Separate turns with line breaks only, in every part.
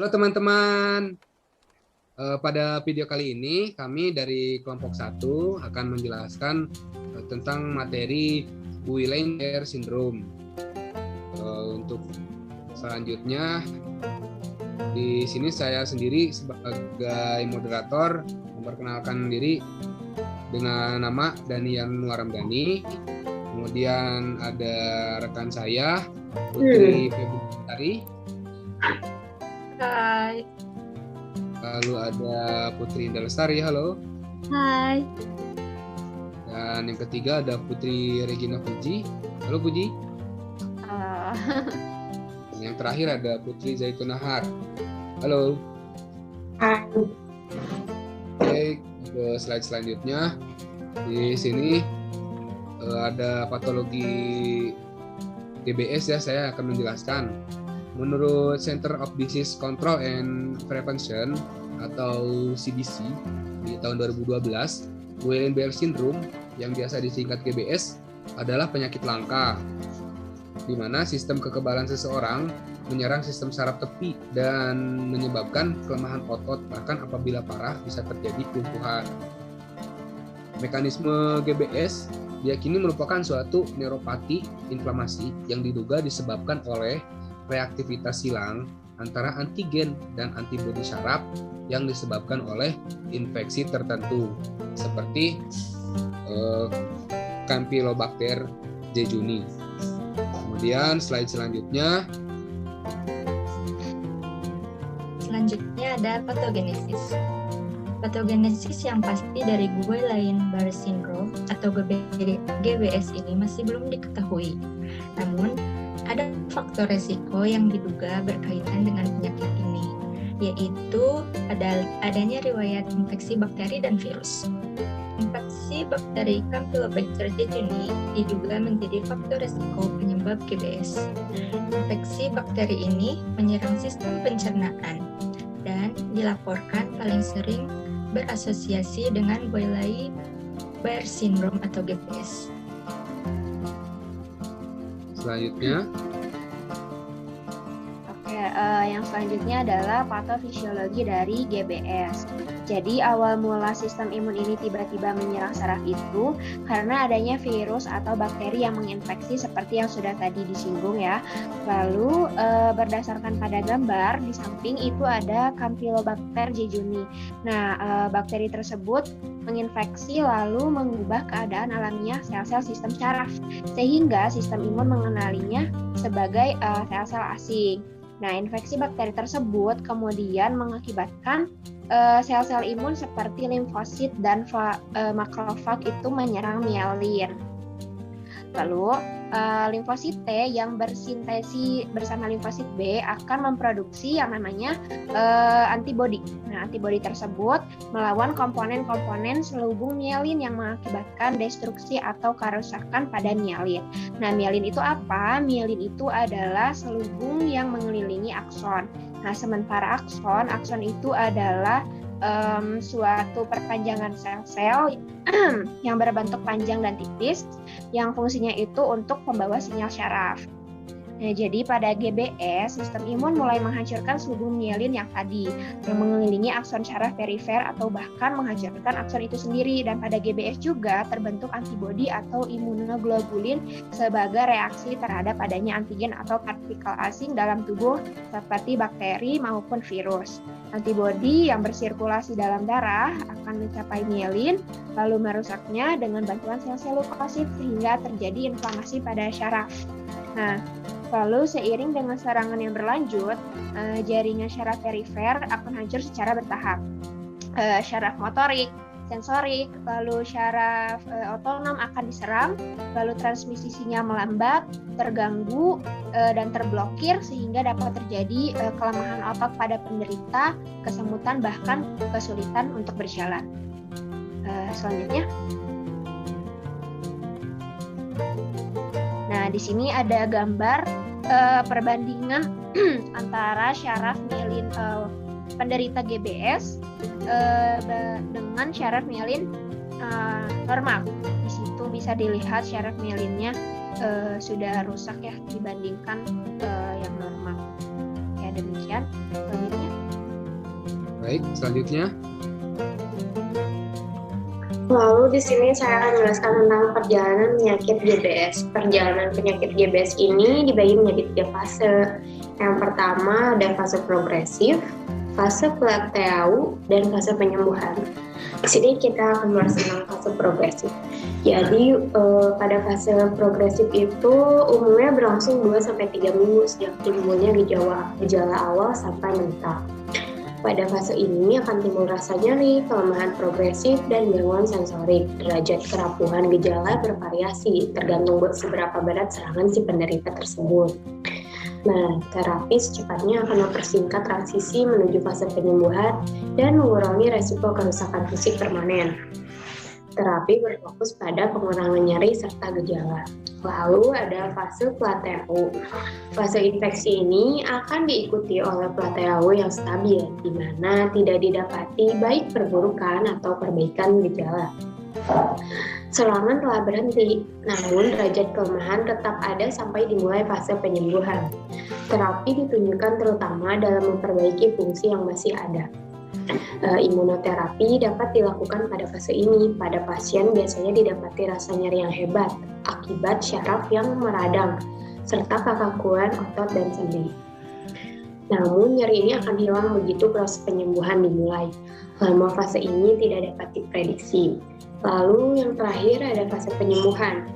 Halo teman-teman. Pada video kali ini kami dari kelompok 1 akan menjelaskan tentang materi Guillain-Barré syndrome. Untuk selanjutnya di sini saya sendiri sebagai moderator memperkenalkan diri dengan nama Danian Nuaramdani. Kemudian ada rekan saya Putri Februari.
Hai.
Lalu ada Putri Indah Lestari, halo.
Hai.
Dan yang ketiga ada Putri Regina Puji, halo Puji. Dan yang terakhir ada Putri Zaitun Nahar, halo.
Hai.
Oke, ke slide selanjutnya. Di sini ada patologi GBS ya, saya akan menjelaskan. Menurut Center of Disease Control and Prevention atau CDC di tahun 2012, Guillain-Barré syndrome yang biasa disingkat GBS adalah penyakit langka di mana sistem kekebalan seseorang menyerang sistem saraf tepi dan menyebabkan kelemahan otot, bahkan apabila parah bisa terjadi kelumpuhan. Mekanisme GBS diyakini merupakan suatu neuropati inflamasi yang diduga disebabkan oleh reaktivitas silang antara antigen dan antibodi saraf yang disebabkan oleh infeksi tertentu seperti Campylobacter jejuni. Kemudian slide selanjutnya.
Selanjutnya ada patogenesis. Patogenesis yang pasti dari Guillain-Barré syndrome atau GBS ini masih belum diketahui. Namun ada faktor resiko yang diduga berkaitan dengan penyakit ini, yaitu adanya riwayat infeksi bakteri dan virus. Infeksi bakteri Campylobacter jejuni diduga menjadi faktor resiko penyebab GBS. Infeksi bakteri ini menyerang sistem pencernaan dan dilaporkan paling sering berasosiasi dengan Guillain-Barré syndrome atau GBS.
Selanjutnya.
Yang selanjutnya adalah patofisiologi dari GBS. Jadi awal mula sistem imun ini tiba-tiba menyerang saraf itu karena adanya virus atau bakteri yang menginfeksi seperti yang sudah tadi disinggung ya. Lalu berdasarkan pada gambar di samping itu ada Campylobacter jejuni. Nah, bakteri tersebut menginfeksi lalu mengubah keadaan alamiah sel-sel sistem saraf sehingga sistem imun mengenalinya sebagai sel-sel asing. Nah, infeksi bakteri tersebut kemudian mengakibatkan sel-sel imun seperti limfosit dan makrofag itu menyerang mielin. Lalu limfosit T yang bersintesis bersama limfosit B akan memproduksi yang namanya antibodi. Nah, antibodi tersebut melawan komponen-komponen selubung mielin yang mengakibatkan destruksi atau kerusakan pada mielin. Nah, mielin itu apa? Mielin itu adalah selubung yang mengelilingi akson. Nah, sementara akson itu adalah suatu perpanjangan sel-sel yang berbentuk panjang dan tipis yang fungsinya itu untuk membawa sinyal syaraf. Nah, jadi pada GBS, sistem imun mulai menghancurkan selubung mielin yang tadi, yang mengelilingi akson syaraf perifer atau bahkan menghancurkan akson itu sendiri. Dan pada GBS juga terbentuk antibodi atau imunoglobulin sebagai reaksi terhadap adanya antigen atau partikel asing dalam tubuh seperti bakteri maupun virus. Antibodi yang bersirkulasi dalam darah akan mencapai mielin, lalu merusaknya dengan bantuan sel-sel leukosit sehingga terjadi inflamasi pada syaraf. Nah, lalu seiring dengan serangan yang berlanjut, jaringan syaraf perifer akan hancur secara bertahap. Syaraf motorik, sensorik, lalu syaraf otonom akan diserang, lalu transmisi sinyal melambat, terganggu, dan terblokir sehingga dapat terjadi kelemahan otot pada penderita, kesemutan, bahkan kesulitan untuk berjalan. Selanjutnya. Nah, di sini ada gambar perbandingan antara syaraf mielin penderita GBS dengan syaraf mielin normal. Di situ bisa dilihat syaraf mielinnya sudah rusak ya dibandingkan yang normal. Ya demikian. Selanjutnya.
Baik, selanjutnya.
Lalu di sini saya akan menjelaskan tentang perjalanan penyakit GBS. Perjalanan penyakit GBS ini dibagi menjadi 3 fase. Yang pertama ada fase progresif, fase plateau, dan fase penyembuhan. Di sini kita akan membahas tentang fase progresif. Jadi pada fase progresif itu umumnya berlangsung 2-3 minggu sejak timbulnya gejala awal sampai menetap. Pada fase ini akan timbul rasa nyeri, kelemahan progresif, dan gangguan sensorik. Derajat kerapuhan gejala bervariasi, tergantung seberapa berat serangan si penderita tersebut. Nah, terapi secepatnya akan mempersingkat transisi menuju fase penyembuhan dan mengurangi resiko kerusakan fisik permanen. Terapi berfokus pada pengurangan nyeri serta gejala. Lalu ada fase plateau. Fase infeksi ini akan diikuti oleh plateau yang stabil, di mana tidak didapati baik perburukan atau perbaikan gejala. Serangan telah berhenti, namun derajat kelemahan tetap ada sampai dimulai fase penyembuhan. Terapi ditunjukkan terutama dalam memperbaiki fungsi yang masih ada. Imunoterapi dapat dilakukan pada fase ini. Pada pasien biasanya didapati rasa nyeri yang hebat akibat syaraf yang meradang, serta kekakuan otot dan sendi. Namun nyeri ini akan hilang begitu proses penyembuhan dimulai. Lama fase ini tidak dapat diprediksi. Lalu yang terakhir ada fase penyembuhan.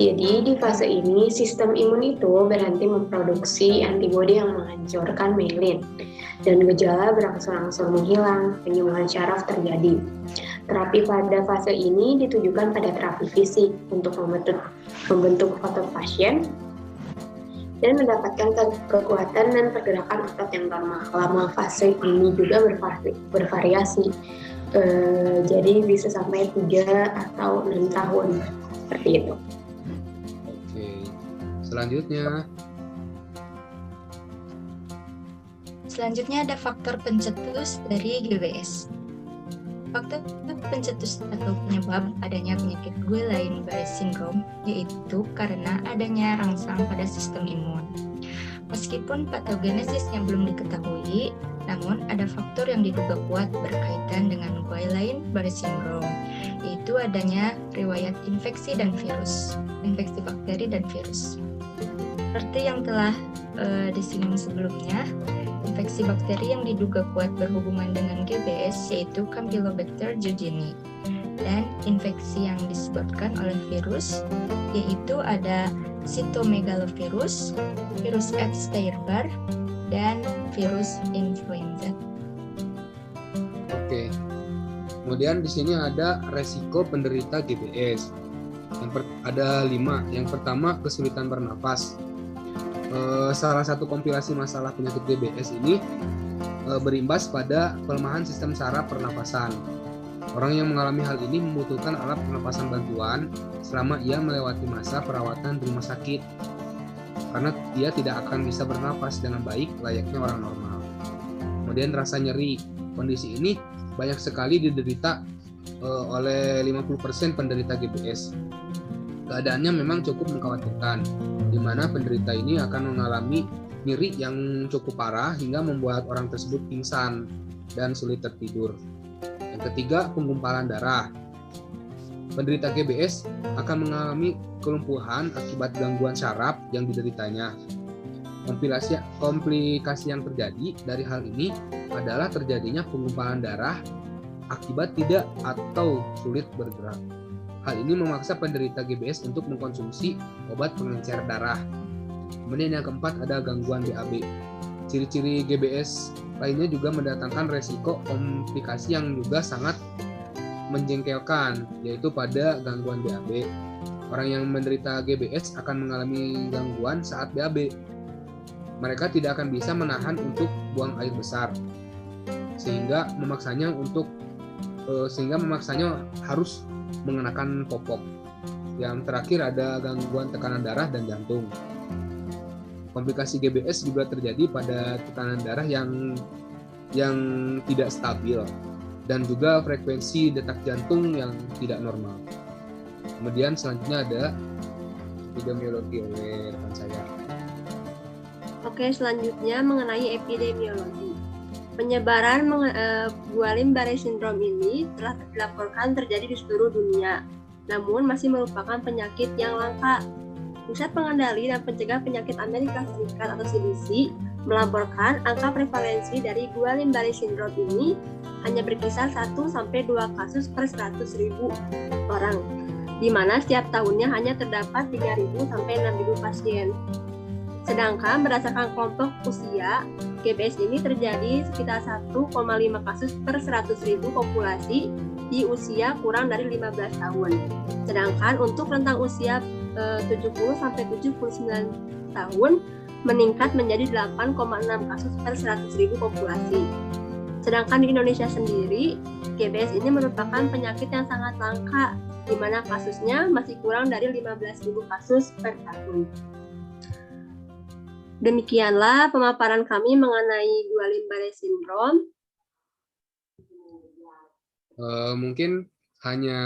Jadi di fase ini sistem imun itu berhenti memproduksi antibodi yang menghancurkan myelin dan gejala berangsur-angsur menghilang, penyembuhan syaraf terjadi. Terapi pada fase ini ditujukan pada terapi fisik untuk membentuk otot pasien dan mendapatkan kekuatan dan pergerakan otot yang normal. Lama fase ini juga bervariasi. Jadi bisa sampai 3 atau 6 tahun seperti itu.
Oke, selanjutnya.
Selanjutnya ada faktor pencetus dari GBS. Faktor pencetus atau penyebab adanya penyakit Guillain-Barré syndrome yaitu karena adanya rangsang pada sistem imun. Meskipun patogenesisnya belum diketahui, namun ada faktor yang diduga kuat berkaitan dengan Guillain-Barré syndrome, yaitu adanya riwayat infeksi dan virus, infeksi bakteri dan virus. Seperti yang telah disinggung sebelumnya, infeksi bakteri yang diduga kuat berhubungan dengan GBS yaitu Campylobacter jejuni, dan infeksi yang disebabkan oleh virus yaitu ada Cytomegalovirus, virus Epstein-Barr, dan virus influenza.
Oke. Kemudian di sini ada resiko penderita GBS. Ada 5. Yang pertama, kesulitan bernafas. Salah satu kompilasi masalah penyakit GBS ini berimbas pada pelemahan sistem saraf pernapasan. Orang yang mengalami hal ini membutuhkan alat pernapasan bantuan selama ia melewati masa perawatan di rumah sakit, karena dia tidak akan bisa bernapas dengan baik layaknya orang normal. Kemudian rasa nyeri. Kondisi ini banyak sekali diderita oleh 50% penderita GBS. Keadaannya memang cukup mengkhawatirkan, di mana penderita ini akan mengalami nyeri yang cukup parah hingga membuat orang tersebut pingsan dan sulit tertidur. Yang ketiga, penggumpalan darah. Penderita GBS akan mengalami kelumpuhan akibat gangguan syaraf yang dideritanya. Komplikasi yang terjadi dari hal ini adalah terjadinya penggumpalan darah akibat tidak atau sulit bergerak. Hal ini memaksa penderita GBS untuk mengkonsumsi obat pengencer darah. Kemudian yang keempat ada gangguan BAB. Ciri-ciri GBS lainnya juga mendatangkan resiko komplikasi yang juga sangat menjengkelkan, yaitu pada gangguan BAB. Orang yang menderita GBS akan mengalami gangguan saat BAB. Mereka tidak akan bisa menahan untuk buang air besar, sehingga memaksanya harus mengenakan popok. Yang terakhir ada gangguan tekanan darah dan jantung. Komplikasi GBS juga terjadi pada tekanan darah yang tidak stabil dan juga frekuensi detak jantung yang tidak normal. Kemudian selanjutnya ada epidemiologi oleh rekan saya.
Oke, selanjutnya mengenai epidemiologi. Penyebaran Guillain-Barré syndrome ini telah dilaporkan terjadi di seluruh dunia, namun masih merupakan penyakit yang langka. Pusat Pengendali dan Pencegah Penyakit Amerika Serikat atau CDC melaporkan angka prevalensi dari Guillain-Barré syndrome ini hanya berkisar 1-2 kasus per 100.000 orang, di mana setiap tahunnya hanya terdapat 3.000 sampai 6.000 pasien. Sedangkan berdasarkan kelompok usia, GBS ini terjadi sekitar 1,5 kasus per 100.000 populasi di usia kurang dari 15 tahun. Sedangkan untuk rentang usia 70 sampai 79 tahun meningkat menjadi 8,6 kasus per 100.000 populasi. Sedangkan di Indonesia sendiri, GBS ini merupakan penyakit yang sangat langka, di mana kasusnya masih kurang dari 15.000 kasus per tahun. Demikianlah pemaparan kami mengenai Guillain-Barré syndrome.
Mungkin hanya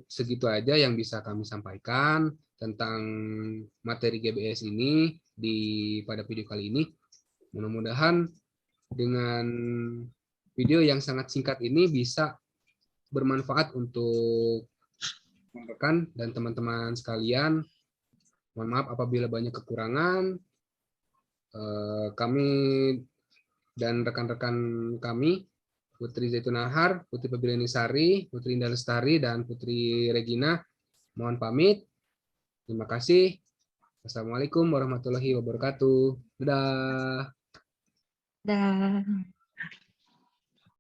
segitu aja yang bisa kami sampaikan tentang materi GBS ini pada video kali ini. Mudah-mudahan dengan video yang sangat singkat ini bisa bermanfaat untuk rekan dan teman-teman sekalian. Mohon maaf apabila banyak kekurangan. Kami dan rekan-rekan kami, Putri Zaitun Nahar, Putri Febriani Sari, Putri Indah Lestari, dan Putri Regina, mohon pamit. Terima kasih. Assalamualaikum warahmatullahi wabarakatuh. Dadah.
Dah.